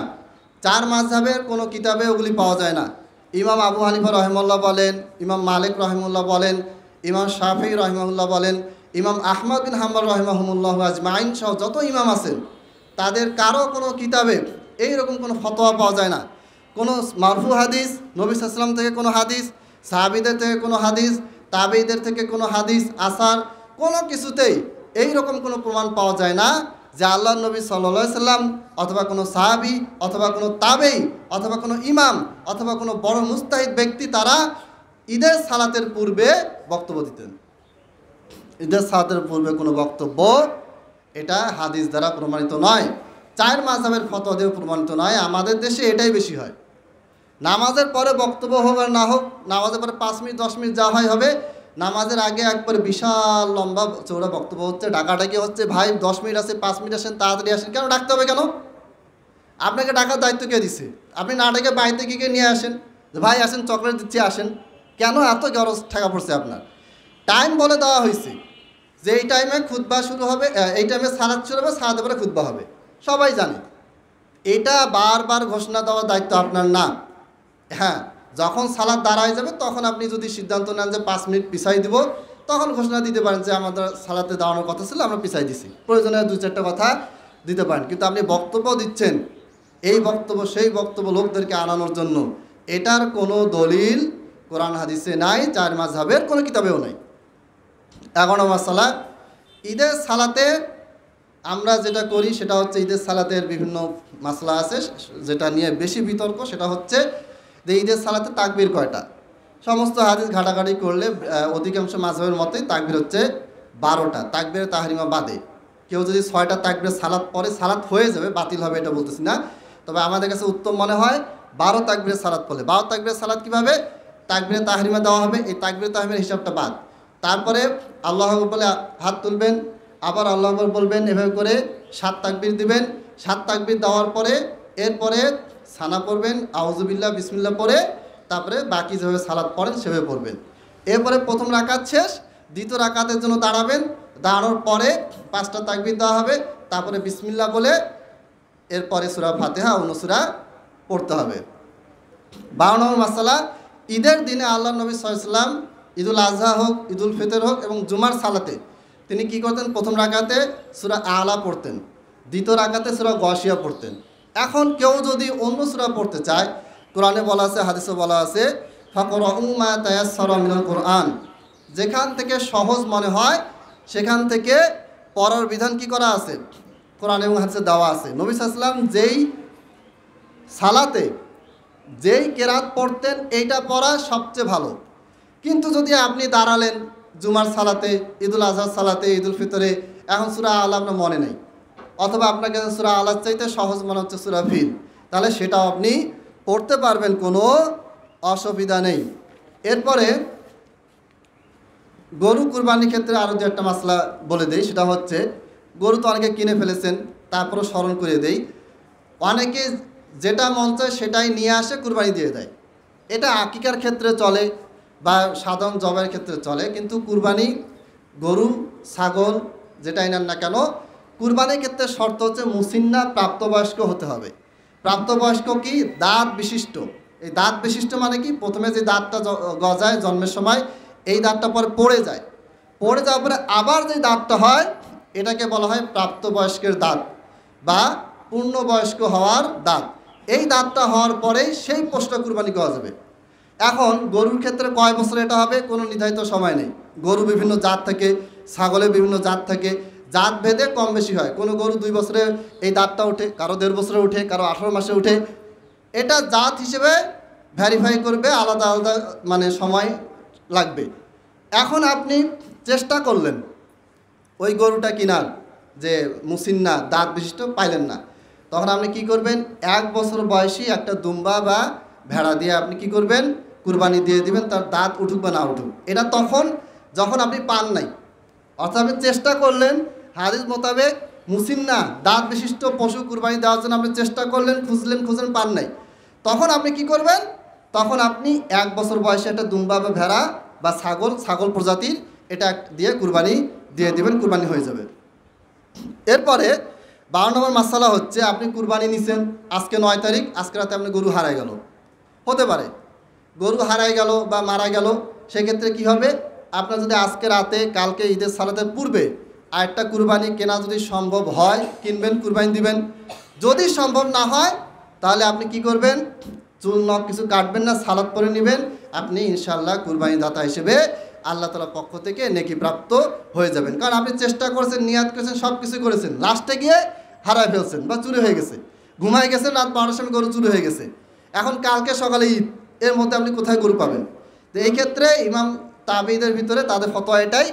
[SPEAKER 1] 4 মাযহাবের কোনো কিতাবে ওগুলি পাওয়া যায় না। ইমাম আবু হানিফা রহিমাহুল্লাহ বলেন, ইমাম মালিক রহিমাহুল্লাহ বলেন, ইমাম শাফি রহিমাহুল্লাহ বলেন, ইমাম আহমদ বিন হাম্বল রহিমাহুল্লাহ আজমাইন সহ যত ইমাম আছেন, তাদের কারো কোনো কিতাবে এইরকম কোনো ফতোয়া পাওয়া যায় না। কোনো মারফু হাদিস, নবী সাল্লাল্লাহু আলাইহি ওয়াসাল্লাম থেকে কোনো হাদিস, সাহাবীদের থেকে কোনো হাদিস, তাবেঈদের থেকে কোনো হাদিস, আসার, কোনো কিছুতেই এইরকম কোনো প্রমাণ পাওয়া যায় না যে আল্লাহর নবী সাল্লাল্লাহু আলাইহি ওয়াসাল্লাম অথবা কোনো সাহাবী অথবা কোনো তাবেঈ অথবা কোনো ইমাম অথবা কোনো বড় মুস্তাহিদ ব্যক্তি তারা ঈদের সালাতের পূর্বে বক্তব্য দিতেন। ঈদের সালাতের পূর্বে কোনো বক্তব্য, এটা হাদিস দ্বারা প্রমাণিত নয়, 4 মাযহাবের ফতোয়া দিয়ে প্রমাণিত নয়। আমাদের দেশে এটাই বেশি হয়। নামাজের পরে বক্তব্য হোক আর না হোক, নামাজের পরে 5 মিনিট 10 মিনিট যা হয় হবে, নামাজের আগে একবারে বিশাল লম্বা চৌড়া বক্তব্য হচ্ছে, ডাকাডাকি হচ্ছে, ভাই 10 মিনিট আছে, 5 মিনিট আসেন, তাড়াতাড়ি আসেন। কেন ডাকতে হবে? কেন? আপনাকে ডাকার দায়িত্ব কে দিছে? আপনি না ডেকে বাড়িতে গিয়ে নিয়ে আসেন, ভাই আসেন, চকলেট দিচ্ছি, আসেন। কেন এত গরজ ঠেকা পড়ছে আপনার? টাইম বলে দেওয়া হয়েছে যে এই টাইমে খুতবা শুরু হবে, এই টাইমে সালাত শুরু হবে, সালাতের পরে খুতবা হবে, সবাই জানে। এটা বারবার ঘোষণা দেওয়ার দায়িত্ব আপনার না। হ্যাঁ, যখন সালাত দাঁড়ায় যাবে তখন আপনি যদি সিদ্ধান্ত নেন যে 5 মিনিট পিছাই দিব, তখন ঘোষণা দিতে পারেন যে আমাদের সালাতে দাঁড়ানোর কথা ছিল, আমরা পিছাই দিছি। প্রয়োজনে 2-4টা কথা দিতে পারেন। কিন্তু আপনি বক্তব্য দিচ্ছেন, এই বক্তব্য সেই বক্তব্য লোকদেরকে আনানোর জন্য, এটার কোনো দলিল কোরআন হাদিসে নাই, 4 মাযহাবের কোনো কিতাবেও নাই। 11 নম্বর মাসালা, ঈদের সালাতে আমরা যেটা করি সেটা হচ্ছে, ঈদের সালাতের বিভিন্ন মাসলা আছে, যেটা নিয়ে বেশি বিতর্ক সেটা হচ্ছে যে ঈদের সালাতে তাকবীর কয়টা। সমস্ত হাদিস ঘাটাঘাটি করলে অধিকাংশ মাযহাবের মতেই তাকবীর হচ্ছে 12টা, তাকবীরে তাহরিমা বাদে। কেউ যদি 6টা তাকবীরে সালাত পড়ে, সালাত হয়ে যাবে, বাতিল হবে এটা বলতেছি না, তবে আমাদের কাছে উত্তম মনে হয় 12 তাকবীরে সালাত পড়লে। 12 তাকবীরে সালাত কীভাবে? তাকবীরে তাহরিমা দেওয়া হবে, এই তাকবীরে তাহরিমের হিসাবটা বাদ। তারপরে আল্লাহু আকবার বলে হাত তুলবেন, আবার আল্লাহু আকবার বলবেন, এভাবে করে 7 তাকবীর দিবেন। 7 তাকবীর দেওয়ার পরে এরপরে সানা পড়বেন, আউযুবিল্লাহ বিসমিল্লাহ পড়ে, তারপরে বাকি যেভাবে সালাত পড়েন সেভাবে পড়বেন। এরপরে প্রথম রাকাত শেষ, দ্বিতীয় রাকাতের জন্য দাঁড়াবেন, দাঁড়ানোর পরে 5টা তাকবীর দেওয়া হবে, তারপরে বিসমিল্লাহ বলে এরপরে সূরা ফাতিহা অন্য সূরা পড়তে হবে। 12 নম্বর মাসালা, ঈদের দিনে আল্লাহর নবী সাল্লাল্লাহু আলাইহি ওয়াসাল্লাম ঈদুল আজহা হোক, ঈদুল ফিতর হোক এবং জুমার সালাতে তিনি কি করতেন? প্রথম রাকাতে সূরা আলা পড়তেন, দ্বিতীয় রাকাতে সূরা গাশিয়া পড়তেন। এখন কেউ যদি অন্য সূরা পড়তে চায়, কোরআনে বলা আছে, হাদিসে বলা আছে, ফাকরাউ মা তায়াসসারা মিনাল কোরআন, যেখান থেকে সহজ মনে হয় সেখান থেকে পড়ার বিধান কি করা আছে? কোরআন এবং হাদিসে দেওয়া আছে। নবী সাল্লাল্লাহু আলাইহি ওয়াসাল্লাম যেই সালাতে যেই কেরাত পড়তেন এইটা পড়া সবচেয়ে ভালো। কিন্তু যদি আপনি দাঁড়ালেন জুমার সালাতে, ঈদুল আজহার সালাতে, ঈদুল ফিতরে, এখন সূরা আলা আপনার মনে নেই, অথবা আপনাকে সূরা আলার চাইতে সহজ মনে হচ্ছে সূরা ফিল, তাহলে সেটাও আপনি পড়তে পারবেন, কোনো অসুবিধা নেই। এরপরে গরু কুরবানির ক্ষেত্রে আরও যে একটা মাসলা বলে দেই, সেটা হচ্ছে গরু তো অনেকে কিনে ফেলেছেন, তারপরও স্মরণ করে দেই, অনেকে যেটা মন চায় সেটাই নিয়ে আসে কুরবানি দিয়ে দেয়। এটা আকিকার ক্ষেত্রে চলে বা সাধারণ জবাইয়ের ক্ষেত্রে চলে, কিন্তু কুরবানি গরু ছাগল যেটাই নেন না কেন, কুরবানির ক্ষেত্রে শর্ত হচ্ছে মুসিন্না, প্রাপ্তবয়স্ক হতে হবে। প্রাপ্তবয়স্ক কি? দাঁত বিশিষ্ট। এই দাঁত বিশিষ্ট মানে কি? প্রথমে যে দাঁতটা গজায় জন্মের সময়, এই দাঁতটা পরে পড়ে যায়, পড়ে যাওয়ার পরে আবার যে দাঁতটা হয় এটাকে বলা হয় প্রাপ্তবয়স্কের দাঁত বা পূর্ণবয়স্ক হওয়ার দাঁত। এই দাঁতটা হওয়ার পরেই সেই পশুটা কুরবানি করা যাবে। এখন গরুর ক্ষেত্রে কয় বছর এটা হবে কোনো নির্ধারিত সময় নেই। গরু বিভিন্ন জাত থাকে, ছাগলের বিভিন্ন জাত থাকে, জাত ভেদে কম বেশি হয়। কোনো গরু 2 বছরে এই দাঁতটা ওঠে, কারো 1.5 বছরে ওঠে, কারো 18 মাসে ওঠে। এটা জাত হিসেবে ভ্যারিফাই করবে, আলাদা আলাদা মানে সময় লাগবে। এখন আপনি চেষ্টা করলেন ওই গরুটা কিনার, যে মুসিন্না দাঁত বিশিষ্ট পাইলেন না, তখন আপনি কি করবেন? 1 বছর বয়সী একটা দুম্বা বা ভেড়া দিয়ে আপনি কি করবেন? কুরবানি দিয়ে দিবেন, তার দাঁত উঠুক বা না উঠুক। এটা তখন যখন আপনি পান নাই, অর্থাৎ আপনি চেষ্টা করলেন হাদিস মোতাবেক মুসিন্না দাঁত বিশিষ্ট পশু কুরবানি দেওয়ার জন্য আপনি চেষ্টা করলেন, খুঁজলেন পান নাই, তখন আপনি কি করবেন? তখন আপনি 1 বছর বয়সে একটা দুম্বা বা ভেড়া বা ছাগল প্রজাতির এটা দিয়ে কুরবানি দিয়ে দিবেন, কুরবানি হয়ে যাবে। এরপরে 12 নম্বর মাসালা হচ্ছে, আপনি কুরবানি নিছেন আজকে 9 তারিখ, আজকে রাতে আপনি গরু হারাই গেল, হতে পারে গরু হারাই গেল বা মারা গেল, সেক্ষেত্রে কি হবে? আপনার যদি আজকে রাতে কালকে ঈদের সালাতের পূর্বে আরেকটা কুরবানি কেনা যদি সম্ভব হয় কিনবেন, কুরবানি দিবেন। যদি সম্ভব না হয় তাহলে আপনি কি করবেন? চুল নখ কিছু কাটবেন না, সালাত পরে নেবেন, আপনি ইনশাআল্লাহ কুরবানি দাতা হিসেবে আল্লাহ তাআলার পক্ষ থেকে নেকি প্রাপ্ত হয়ে যাবেন। কারণ আপনি চেষ্টা করেছেন, নিয়াত করেছেন, সব কিছু করেছেন, লাস্টে গিয়ে হারায় ফেলছেন বা চুরি হয়ে গেছে, ঘুমায় গেছেন, রাত 12টার সময় গরু চুরি হয়ে গেছে, এখন কালকে সকালে ঈদ, এর মধ্যে আপনি কোথায় গরু পাবেন? তো এই ক্ষেত্রে ইমাম তাবিদের ভিতরে তাদের ফতোয়া এটাই,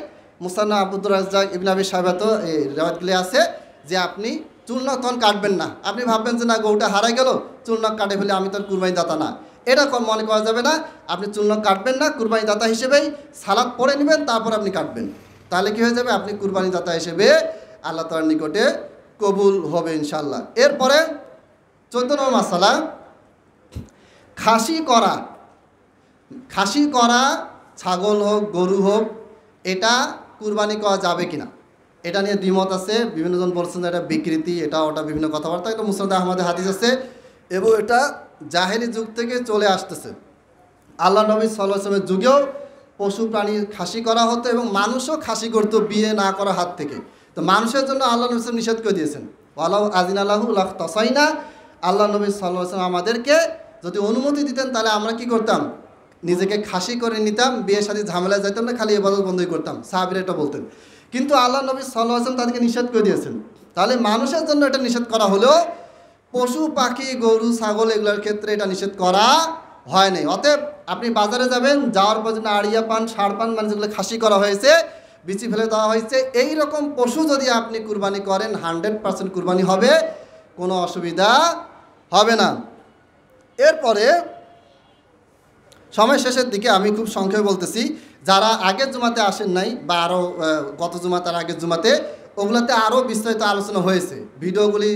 [SPEAKER 1] মুসান্নাফ আব্দুর রাজ্জাক ইবনে আবি শাইবাত এই রিওয়ায়াতগুলি আছে যে আপনি চুল নখ তখন কাটবেন না। আপনি ভাববেন যে না গরুটা হারাই গেল, চুল নখ কাটে ফেলে আমি তো কুরবানি দাতা না, এরকম মনে করা যাবে না। আপনি চুল নখ কাটবেন না, কুরবানি দাতা হিসেবেই সালাত পড়ে নেবেন, তারপর আপনি কাটবেন। তাহলে কি হয়ে যাবে? আপনি কুরবানি দাতা হিসেবে আল্লাহ তাআলার নিকটে কবুল হবে ইনশাআল্লাহ। এরপরে 14 নম্বর মাসালা, খাসি করা ছাগল হোক গরু হোক, এটা কুরবানি করা যাবে কিনা এটা নিয়ে দ্বিমত আছে। বিভিন্ন জন বলছেন এটা বিকৃতি, এটা ওটা বিভিন্ন কথাবার্তা। এটা মুসনাদ আহমদের হাদিস আছে এবং এটা জাহেলি যুগ থেকে চলে আসতেছে। আল্লাহ নবী সাল্লাল্লাহু আলাইহি ওয়াসাল্লামের যুগেও পশু প্রাণী খাসি করা হতো এবং মানুষও খাসি করতো বিয়ে না করার হাত থেকে। তো মানুষের জন্য আল্লাহ নবী সাল্লাল্লাহু আলাইহি ওয়াসাল্লাম নিষেধ করে দিয়েছেন, ওয়ালাউ আযিনালাহু লাখতাসাইনা। আল্লাহ নবী সাল্লাল্লাহু আলাইহি ওয়াসাল্লাম আমাদেরকে যদি অনুমতি দিতেন তাহলে আমরা কি করতাম? নিজেকে খাসি করে নিতাম, বিয়ের সাথে ঝামেলায় যাইতাম না, খালি ইবাদত বন্ধই করতাম। সাহাবীরা এটা বলতেন। কিন্তু আল্লাহ নবী সাল্লাল্লাহু আলাইহি ওয়াসাল্লাম তাদেরকে নিষেধ করে দিয়েছেন। তাহলে মানুষের জন্য এটা নিষেধ করা হলেও পশু পাখি গরু ছাগল এগুলোর ক্ষেত্রে এটা নিষেধ করা হয় নাই। অতএব আপনি বাজারে যাবেন, যাওয়ার পর যেন আড়িয়া পান, ষাঁড় পান, মানে যেগুলো খাসি করা হয়েছে, বিচি ফেলে দেওয়া হয়েছে, এই রকম পশু যদি আপনি কুরবানি করেন 100% কুরবানি হবে, কোনো অসুবিধা হবে না। এরপরে সময় শেষের দিকে আমি খুব সংক্ষেপে বলতেছি, যারা আগের জুমাতে আসেন নাই বা আরও গত জুমাতে আর আগের জুমাতে, ওগুলোতে আরও বিস্তারিত আলোচনা হয়েছে, ভিডিওগুলি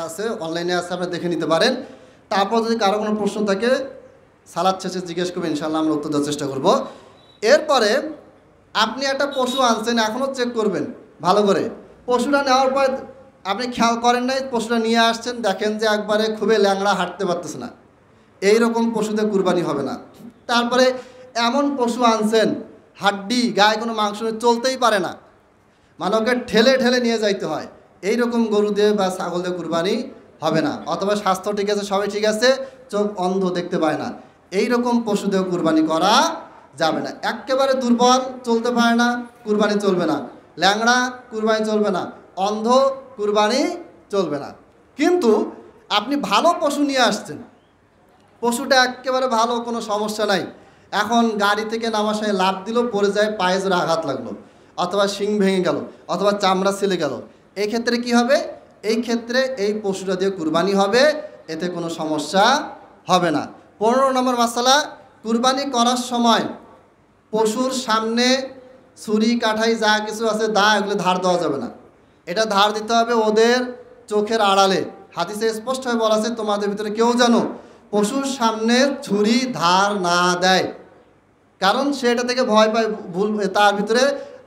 [SPEAKER 1] আছে, অনলাইনে আছে, আপনারা দেখে নিতে পারেন। তারপর যদি কারো কোনো প্রশ্ন থাকে সালাদ শেষে জিজ্ঞেস করবেন, ইনশাআল্লাহ আমরা উত্তর দেওয়ার চেষ্টা করব। এরপরে আপনি একটা পশু আনছেন, এখনও চেক করবেন ভালো করে। পশুটা নেওয়ার পর আপনি খেয়াল করেন নাই, পশুটা নিয়ে আসছেন, দেখেন যে একবারে খুবই ল্যাংড়া, হাঁটতে পারতেছে না, এইরকম পশুতে কুরবানি হবে না। তারপরে এমন পশু আনছেন হাড্ডি, গায়ে কোনো মাংস চলতেই পারে না, মানে ওকে ঠেলে ঠেলে নিয়ে যাইতে হয়, এইরকম গরু দিয়ে বা ছাগল দিয়ে কুরবানি হবে না। অথবা স্বাস্থ্য ঠিক আছে, সবাই ঠিক আছে, চোখ অন্ধ, দেখতে পায় না, এইরকম পশু দিয়ে কুরবানি করা যাবে না। একেবারে দুর্বল, চলতে পারে না, কুরবানি চলবে না। ল্যাংড়া, কুরবানি চলবে না। অন্ধ, কুরবানি চলবে না। কিন্তু আপনি ভালো পশু নিয়ে আসছেন, পশুটা একেবারে ভালো, কোনো সমস্যা নাই, এখন গাড়ি থেকে নামার সময় লাফ দিল, পড়ে যায়, পায়ে জোরে আঘাত লাগলো, অথবা শিং ভেঙে গেল, অথবা চামড়া ছিলে গেল, এই ক্ষেত্রে কি হবে? এই ক্ষেত্রে এই পশুটা দিয়ে কুরবানি হবে, এতে কোনো সমস্যা হবে না। 15 নম্বর মাসালা, কুরবানি করার সময় পশুর সামনে ছুরি কাঠাই যা কিছু আছে দা এগুলো ধার দেওয়া যাবে না। এটা ধার দিতে হবে ওদের চোখের আড়ালে। হাদিসে স্পষ্টভাবে বলা আছে তোমাদের ভিতরে কেউ যেন পশুর সামনে ছুরি ধার না দেয়, কারণ সে এটা থেকে ভয় পায়, ভুল তার ভিতরে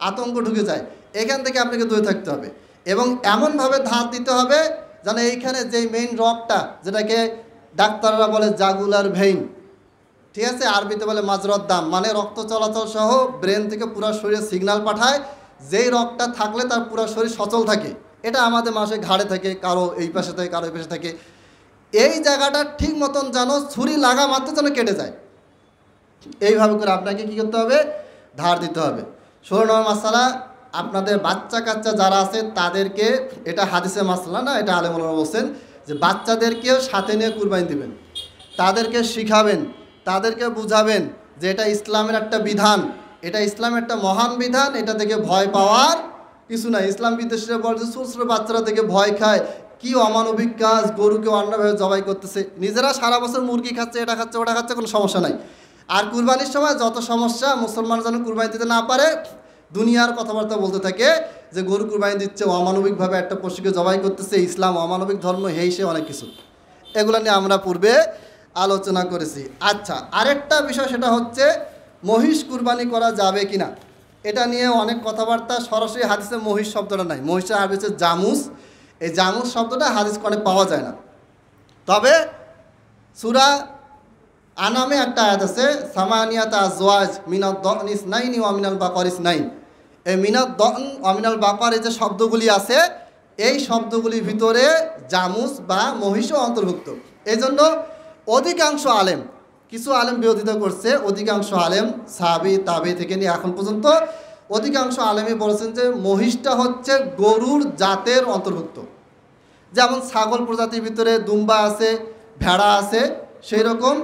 [SPEAKER 1] আতঙ্ক ঢুকে যায়। এখান থেকে আপনাকে দূরে থাকতে হবে এবং এমনভাবে ধার দিতে হবে যেন এইখানে যেই মেইন রগটা, যেটাকে ডাক্তাররা বলে জাগুলার ভেইন, ঠিক আছে, আরবিতে বলে মাজরত দাম, মানে রক্ত চলাচল সহ ব্রেন থেকে পুরো শরীরে সিগন্যাল পাঠায়, যেই রগটা থাকলে তার পুরো শরীর সচল থাকে। এটা আমাদের মানুষের ঘাড়ে থাকে, কারো এই পাশে থাকে, কারো এই পাশে থাকে। এই জায়গাটা ঠিক মতন যেন ছুরি লাগা মাত্র যেন কেটে যায়, এইভাবে করে আপনাকে কী করতে হবে, ধার দিতে হবে। 16 নম্বর মাসালা, আপনাদের বাচ্চা কাচ্চা যারা আছে তাদেরকে, এটা হাদিসে মাসলা না, এটা আলেম ওলামা বলছেন যে বাচ্চাদেরকেও সাথে নিয়ে কুরবানি দিবেন, তাদেরকে শিখাবেন, তাদেরকে বুঝাবেন যে এটা ইসলামের একটা বিধান, এটা ইসলামের একটা মহান বিধান, এটা থেকে ভয় পাওয়ার কিছু নাই। ইসলাম বিদ্বেষীরা বলে যে ছোটো ছোটো বাচ্চারা থেকে ভয় খায়, কি অমানবিক কাজ, গরুকে অন্যভাবে জবাই করতেছে, নিজেরা সারা বছর মুরগি খাচ্ছে, এটা খাচ্ছে, ওটা খাচ্ছে, কোনো সমস্যা নাই। আর কুরবানির সময় যত সমস্যা, মুসলমান যেন কুরবানি দিতে না পারে, দুনিয়ার কথাবার্তা বলতে থাকে যে গরু কুরবানি দিচ্ছে, অমানবিকভাবে একটা পশুকে জবাই করতেছে, ইসলাম অমানবিক ধর্ম, হেই সে অনেক কিছু, এগুলো নিয়ে আমরা পূর্বে আলোচনা করেছি। আচ্ছা, আরেকটা বিষয় সেটা হচ্ছে মহিষ কুরবানি করা যাবে কিনা, এটা নিয়ে অনেক কথাবার্তা। সরাসরি হাদিসে মহিষ শব্দটা নাই, মহিষের আরবি হচ্ছে জামুস। এই জামুস শব্দটা হাদিস অনেক পাওয়া যায় না। তবে সূরা আনামে একটা আয়াত আছে, সামানিয়াতা আজওয়াজ মিনাদ দন ইসনাইনি ওয়া মিনাল বাকর ইসনাইন। এই মিনাদ দন ওয়া মিনাল বাকর, এই যে শব্দগুলি আছে, এই শব্দগুলির ভিতরে জামুস বা মহিষও অন্তর্ভুক্ত। এই জন্য অধিকাংশ আলেম, কিছু আলেম বিরোধিতা করছে, অধিকাংশ আলেম সাহাবী তাবী থেকে নিয়ে এখন পর্যন্ত অধিকাংশ আলেমই বলেছেন যে মহিষটা হচ্ছে গরুর জাতের অন্তর্ভুক্ত। যেমন ছাগল প্রজাতির ভিতরে দুম্বা আছে, ভেড়া আছে, সেই রকম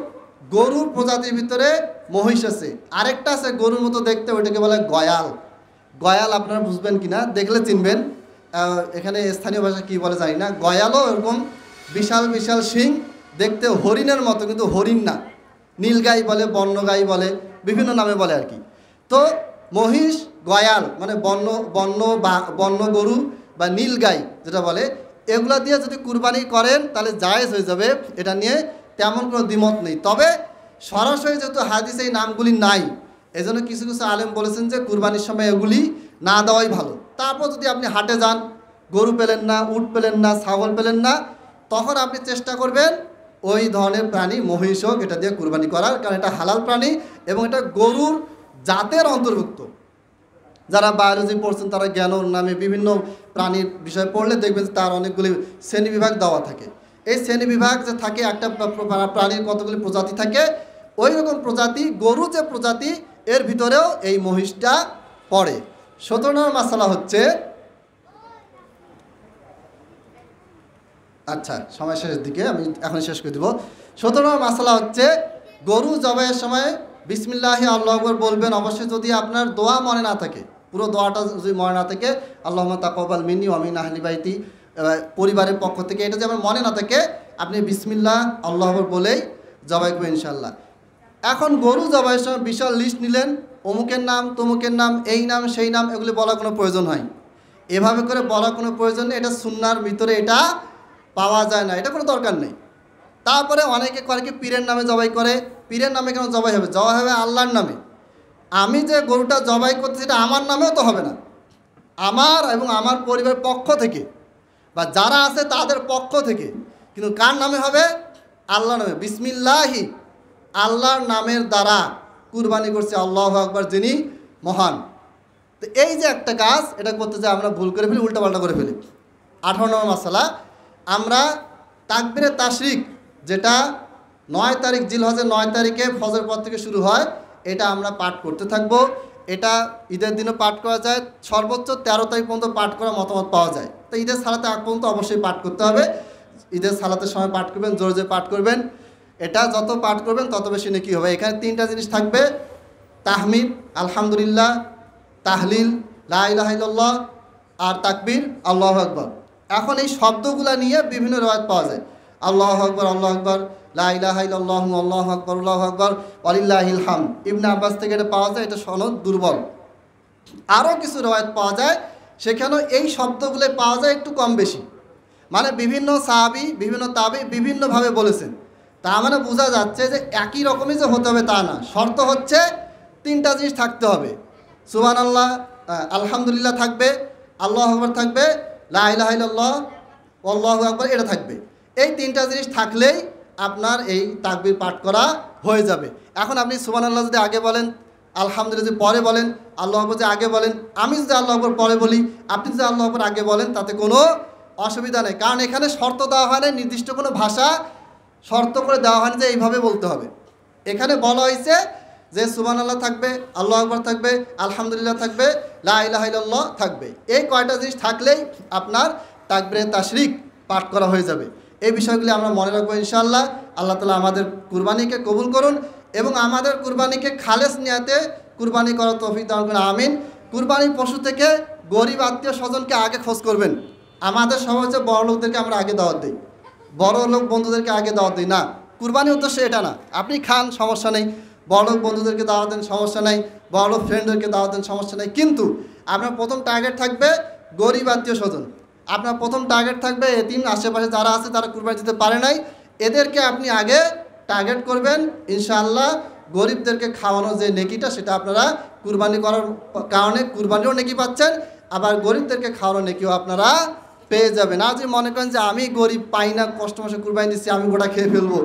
[SPEAKER 1] গরুর প্রজাতির ভিতরে মহিষ আছে। আরেকটা আছে গরুর মতো দেখতে, ওইটাকে বলে গয়াল। গয়াল আপনারা বুঝবেন কিনা, দেখলে চিনবেন, এখানে স্থানীয় ভাষা কী বলে জানি না। গয়ালও এরকম বিশাল বিশাল শিং, দেখতে হরিণের মতো, কিন্তু হরিণ না, নীলগাই বলে, বন্যগাই বলে, বিভিন্ন নামে বলে আর কি। তো মহিষ, গয়াল মানে বন্য গরু বা নীলগাই যেটা বলে, এগুলা দিয়ে যদি কুরবানি করেন তাহলে জায়েজ হয়ে যাবে, এটা নিয়ে তেমন কোনো দ্বিমত নেই। তবে সরাসরি যেহেতু হাদিসে এই নামগুলি নাই, এজন্য কিছু কিছু আলেম বলেছেন যে কুরবানির সময় এগুলি না দেওয়াই ভালো। তারপর যদি আপনি হাটে যান, গরু পেলেন না, উট পেলেন না, ছাগল পেলেন না, তখন আপনি চেষ্টা করবেন ওই ধরনের প্রাণী, মহিষ হোক, এটা দিয়ে কুরবানি করার, কারণ এটা হালাল প্রাণী এবং এটা গরুর জাতের অন্তর্ভুক্ত। যারা বায়োলজি পড়ছেন তারা জ্ঞানর নামে বিভিন্ন প্রাণীর বিষয় পড়লে দেখবেন তার অনেকগুলি শ্রেণীবিভাগ দেওয়া থাকে। এই শ্রেণীবিভাগ যে থাকে, একটা প্রাণীর কতগুলি প্রজাতি থাকে, ওই রকম প্রজাতি, গরু যে প্রজাতি, এর ভিতরেও এই মহিষটা পড়ে। 17 নম্বর মাসালা হচ্ছে, আচ্ছা সময় শেষের দিকে, আমি এখন শেষ করে দিব। 17 নম্বর মাসালা হচ্ছে গরু জবাইয়ের সময় বিসমিল্লাহি আল্লাহু আকবার বলবেন অবশ্যই। যদি আপনার দোয়া মনে না থাকে, পুরো দোয়াটা যদি মনে না থাকে, আল্লাহুম্মা তাকাব্বাল মিন্নি ওয়া মিন আহলি বাইতি, পরিবারের পক্ষ থেকে, এটা যদি আপনার মনে না থাকে, আপনি বিসমিল্লাহ আল্লাহু আকবার বলেই জবাই করবেন ইনশাআল্লাহ। এখন গরু জবাইয়ের সময় বিশাল লিস্ট নিলেন, অমুকের নাম, তমুকের নাম, এই নাম সেই নাম, এগুলি বলার কোনো প্রয়োজন হয়, এভাবে করে বলার কোনো প্রয়োজন নেই। এটা সুন্নাহর ভিতরে এটা পাওয়া যায় না, এটা কোনো দরকার নেই। তারপরে অনেকে করে কি পীরের নামে জবাই করে। পীরের নামে কেন জবাই হবে? জবাই হবে আল্লাহর নামে। আমি যে গরুটা জবাই করছি সেটা আমার নামেও তো হবে না, আমার এবং আমার পরিবারের পক্ষ থেকে বা যারা আছে তাদের পক্ষ থেকে, কিন্তু কার নামে হবে? আল্লাহর নামে। বিসমিল্লাহি, আল্লাহর নামের দ্বারা কুরবানি করছে, আল্লাহু আকবার যিনি মহান। তো এই যে একটা কাজ, এটা করতে যে আমরা ভুল করে ফেলি, উল্টাপাল্টা করে ফেলি। 18 নম্বর মাসালা, আমরা তাকবীরে তাশরিক, যেটা 9 তারিখ জিলহজের 9 তারিখে ফজর পর থেকে শুরু হয়, এটা আমরা পাঠ করতে থাকবো। এটা ঈদের দিনও পাঠ করা যায়, সর্বোচ্চ 13 তারিখ পর্যন্ত পাঠ করার মতামত পাওয়া যায়। তো ঈদের সালাতে আগ পর্যন্ত অবশ্যই পাঠ করতে হবে। ঈদের সালাতের সময় পাঠ করবেন, জোরে জোরে পাঠ করবেন। এটা যত পাঠ করবেন তত বেশি নেকি হবে। এখানে 3টা জিনিস থাকবে, তাহমিদ আলহামদুলিল্লাহ, তাহলিল লা ইলাহা ইল্লাল্লাহ, আর তাকবীর আল্লাহু আকবার। এখন এই শব্দগুলো নিয়ে বিভিন্ন রওয়ায়াত পাওয়া যায়, আল্লাহু আকবার, আল্লাহু আকবার, লা ইলাহা ইল্লাল্লাহু, আল্লাহু আকবার, আল্লাহু আকবার, ওয়ালিল্লাহিল হামদ। ইবনে আব্বাস থেকে এটা পাওয়া যায়, এটা সনদ দুর্বল, আরও কিছু রওয়ায়াত পাওয়া যায়, সেখানেও এই শব্দগুলো পাওয়া যায় একটু কম বেশি, মানে বিভিন্ন সাহাবী বিভিন্ন তাবি বিভিন্নভাবে বলেছেন। তা মানে বোঝা যাচ্ছে যে একই রকমই যে হতে হবে তা না, শর্ত হচ্ছে তিনটা জিনিস থাকতে হবে। সুবহানাল্লাহ, আলহামদুলিল্লাহ থাকবে, আল্লাহু আকবার থাকবে, লা ইলাহা ইল্লাল্লাহ, আল্লাহু আকবার, এটা থাকবে। এই তিনটা জিনিস থাকলেই আপনার এই তাকবীর পাঠ করা হয়ে যাবে। এখন আপনি সুবহানাল্লাহ যদি আগে বলেন, আলহামদুলিল্লাহ যদি পরে বলেন, আল্লাহু আকবার যদি আগে বলেন, আমি যদি আল্লাহু আকবার পরে বলি, আপনি যদি আল্লাহু আকবার আগে বলেন, তাতে কোনো অসুবিধা নেই। কারণ এখানে শর্ত দেওয়া হয় না, নির্দিষ্ট কোনো ভাষা শর্ত করে দেওয়া হয়নি যে এইভাবে বলতে হবে। এখানে বলা হয়েছে যে সুবহানাল্লাহ থাকবে, আল্লাহু আকবার থাকবে, আলহামদুলিল্লাহ থাকবে, লা ইলাহা ইল্লাল্লাহ থাকবে। এই কয়টা জিনিস থাকলেই আপনার তাকবীরে তাশরিক পাঠ করা হয়ে যাবে। এই বিষয়গুলি আমরা মনে রাখবো ইনশাআল্লাহ। আল্লাহ তাআলা আমাদের কুরবানিকে কবুল করুন এবং আমাদের কুরবানিকে খালেস নিয়াতে কুরবানি করার তৌফিক দান করুন, আমিন। কুরবানির পশু থেকে গরিব আত্মীয় স্বজনকে আগে খোঁজ করবেন। আমাদের সমাজে বড় লোকদেরকে আমরা আগে দাওয়াত দিই, বড় লোক বন্ধুদেরকে আগে দাওয়াত দিই না। কুরবানির উদ্দেশ্য এটা না। আপনি খান, সমস্যা নেই, বড় লোক বন্ধুদেরকে দাওয়াত দেন, সমস্যা নেই, বড় লোক ফ্রেন্ডদেরকে দাওয়াত দেন, সমস্যা নেই। কিন্তু আপনার প্রথম টার্গেট থাকবে গরিব আত্মীয় স্বজন। আপনার প্রথম টার্গেট থাকবে এতিম, আশেপাশে যারা আছে তারা কুরবানি দিতে পারে নাই, এদেরকে আপনি আগে টার্গেট করবেন। ইনশাআল্লাহ গরিবদেরকে খাওয়ানোর যে নেকিটা, সেটা আপনারা কুরবানি করার কারণে কুরবানিও নেকি পাচ্ছেন, আবার গরিবদেরকে খাওয়ানোর নেকিও আপনারা পেয়ে যাবেন। আর যদি মনে করেন যে আমি গরিব, পাই না, কষ্ট মশে কুরবানি দিচ্ছি, আমি গোটা খেয়ে ফেলবো,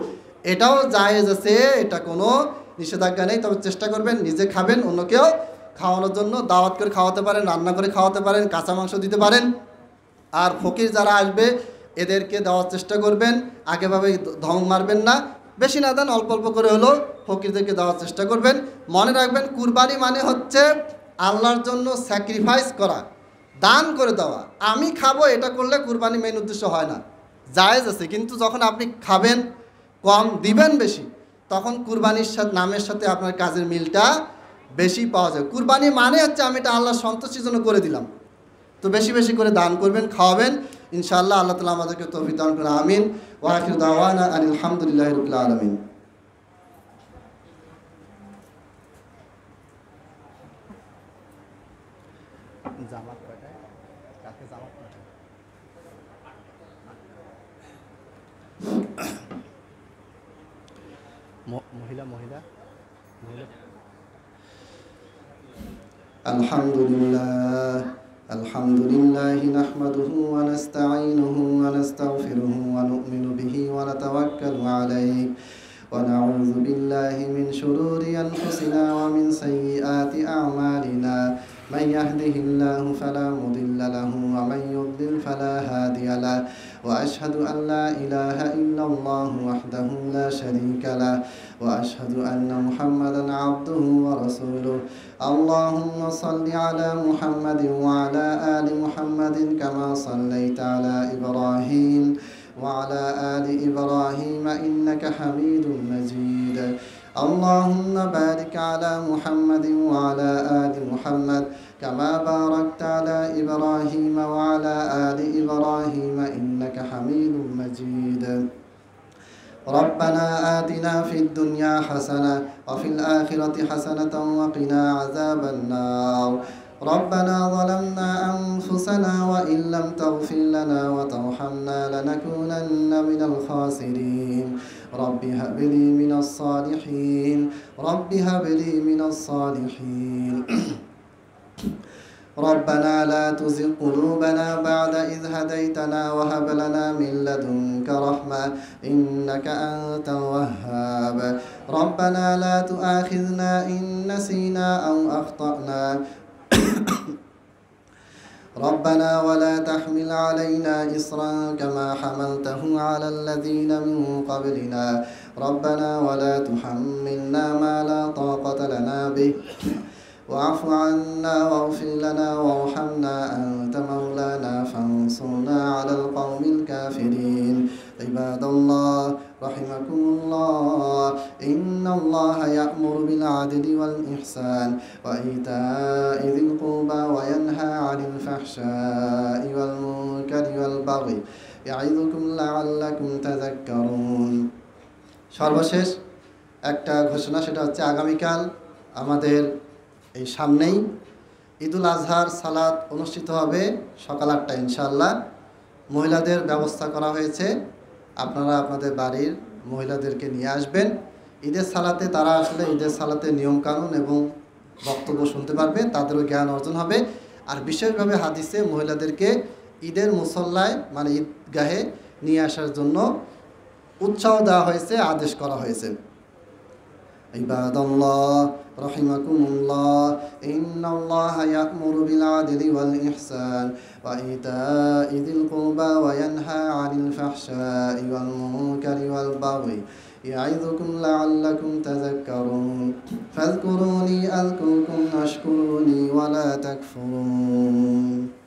[SPEAKER 1] এটাও জায়েজ আছে, এটা কোনো নিষেধাজ্ঞা নেই। তবে চেষ্টা করবেন নিজে খাবেন, অন্যকেও খাওয়ানোর জন্য দাওয়াত করে খাওয়াতে পারেন, রান্না করে খাওয়াতে পারেন, কাঁচা মাংস দিতে পারেন। আর ফকির যারা আসবে এদেরকে দেওয়ার চেষ্টা করবেন, আগেভাবে ধং মারবেন না, বেশি না দেন, অল্প অল্প করে হলেও ফকিরদেরকে দেওয়ার চেষ্টা করবেন। মনে রাখবেন কুরবানি মানে হচ্ছে আল্লাহর জন্য স্যাক্রিফাইস করা, দান করে দেওয়া। আমি খাবো এটা করলে কুরবানি মেইন উদ্দেশ্য হয় না, জায়েজ আছে। কিন্তু যখন আপনি খাবেন কম, দিবেন বেশি, তখন কুরবানির সাথে নামের সাথে আপনার কাজের মিলটা বেশি পাওয়া যায়। কুরবানি মানে হচ্ছে আমি এটা আল্লাহর সন্তুষ্টির জন্য করে দিলাম। তো বেশি বেশি করে দান করবেন, খাওয়াবেন ইনশাআল্লাহ। আল্লাহ তাআলা আমাদেরকে তৌফিক দান করুন, আমিন। ওয়া আখিরু দাওয়ানা আনিল হামদুলিল্লাহি রাব্বিল আলামিন। জামাত কয়টায়? কাকে জামাত কয়টায়? মহিলা মহিলা মহিলা। আলহামদুলিল্লাহ আলহামদুলিল্লাহি নাহমাদুহু ওয়া নাস্তাঈনুহু ওয়া নাস্তাগফিরুহু ওয়া নু'মিনু বিহি ওয়া নাতাওয়াক্কালু আলাইহি ওয়া নাউযু বিল্লাহি মিন শুরুরি আনফুসিনা ওয়া মিন সাইয়্যাতি আ'মালিনা। من يهده الله فلا مضل له ومن يضلل فلا هادي له وأشهد أن لا إله إلا الله وحده لا شريك له وأشهد أن محمدا عبده ورسوله. اللهم صل على محمد وعلى آل محمد كما صليت على إبراهيم وعلى آل إبراهيم إنك حميد مجيد. اللهم بارك على محمد وعلى آل محمد كما باركت على إبراهيم وعلى آل إبراهيم إنك حميد مجيد. ربنا آتنا في الدنيا حسنة وفي الآخرة حسنة وقنا عذاب النار. ربنا ظلمنا أنفسنا وإن لم تغفر لنا وترحمنا لنكونن من الخاسرين. رب هب لي من الصالحين رب هب لي من الصالحين. ربنا لا تزغ قلوبنا بعد إذ هديتنا وهب لنا من لدنك رحمة إنك أنت الوهاب. ربنا لا تؤاخذنا إن نسينا أو أخطأنا ربنا ولا تحمل علينا إصرا كما حملته على الذين من قبلنا ربنا ولا تحملنا ما لا طاقة لنا به واعف عنا واغفر لنا وارحمنا أنت مولانا فانصرنا على القوم الكافرين. عباد الله رحمكم الله إن الله يأمر بالعدل والإحسان وإيتاء ذي القربى وينهى عن الفحشاء والمنكر والبغي يعظكم لعلكم تذكرون. সর্বশেষ একটা ঘোষণা, সেটা হচ্ছে আগামীকাল আমাদের এই সামনেই ঈদুল আজহার সালাত অনুষ্ঠিত হবে সকাল 8টায় ইনশাআল্লাহ। মহিলাদের ব্যবস্থা করা হয়েছে, আপনারা আপনাদের বাড়ির মহিলাদেরকে নিয়ে আসবেন। ঈদের সালাতে তারা আসলে ঈদের সালাতের নিয়মকানুন এবং বক্তব্য শুনতে পারবে, তাদেরও জ্ঞান অর্জন হবে। আর বিশেষভাবে হাদিসে মহিলাদেরকে ঈদের মুসল্লায় মানে ঈদগাহে নিয়ে আসার জন্য উৎসাহ দেওয়া হয়েছে, আদেশ করা হয়েছে। ইবাদাল্লাহ রাহিমাকুমুল্লাহ, ইন্নাল্লাহা ইয়া'মুরু বিল আদলি ওয়াল ইহসান ওয়া ইতা'i যিল কুরবা ওয়া ইয়ানহা 'আনিল ফাহশা'i ওয়াল মুনকারি ওয়াল বাগই ইয়া'iযুকুম লা'আল্লাকুম তাযাক্কারুন ফাযকুরুনি আযকুরকুম ওয়াশকুরুনি ওয়া লা তাকফুরুন।